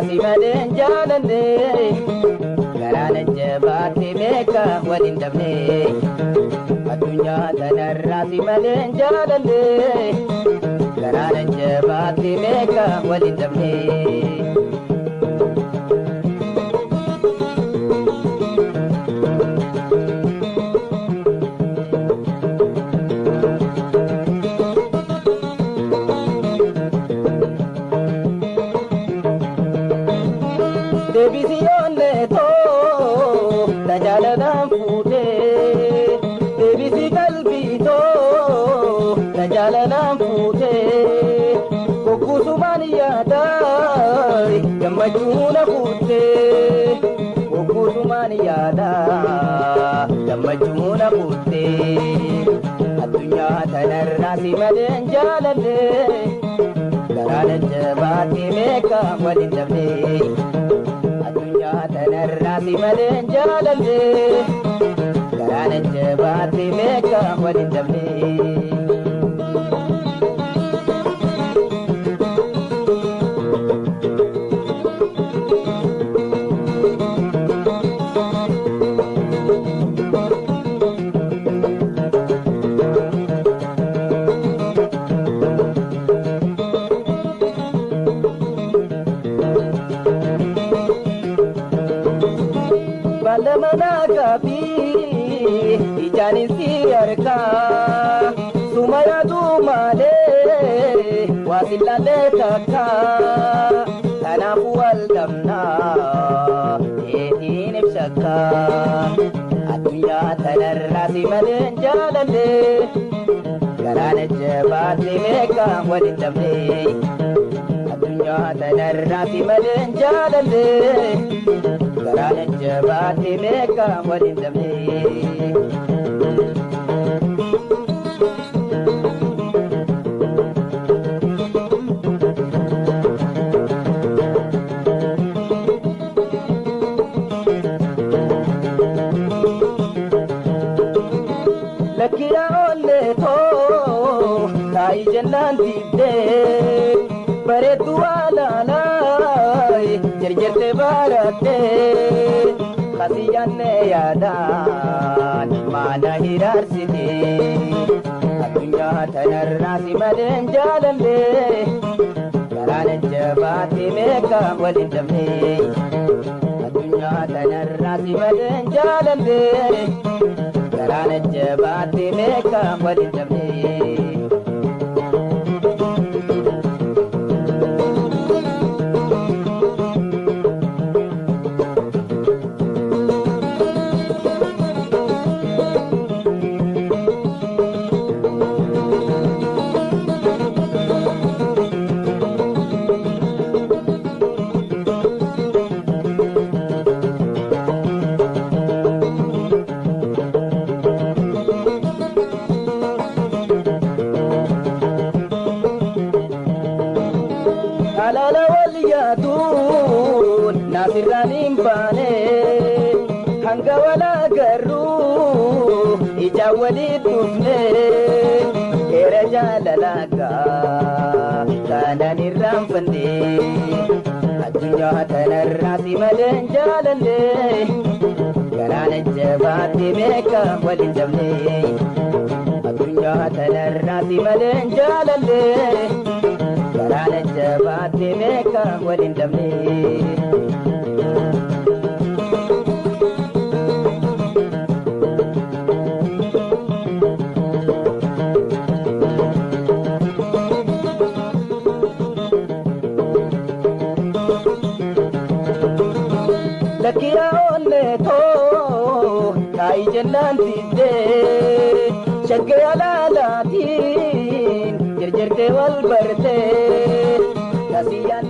Simaden jalande garana jabati meka wadin dabne adunya tanarra simaden jalande garana jabati meka wadin dabne Devisione to tajaladam fute devisi kalbi to tajaladam fute kokusumaniya dai gamajuna fute kokusumaniya dai gamajuna fute adunya tanarra simaden jalande garana jabati meka wadin dabne tanarra simaden jalande garana jabati meka wadin dabne Balamana kapi ijani siyarka sumaya dumale wasilale taka tanafu waldamna ehin ibshaka adunya tanarra simaden jalande garana jabati meka wadin dabne adunya tanarra simaden jalande garana jabati meka wadin dabne lakira olle to tai jannan dibde bare duala lai jerjerte barate khasiyanne yadan mana hirar sidi adunya tanarra simaden jalande garana jabati meka wadin dabne adunya tanarra simaden jalande garana jabati meka wadin dabne alala waliyatun nasiranin bane hanga wala garu ija wali tufne era jalalaka kanani ramfande adunya tanarra simaden jalande garana jabati meka wadin dabne adunya tanarra simaden jalande garana jabati meka wadin dabne lakira olle to tai jannan dibde shagge alalatin jerjerte wal barte nasiyan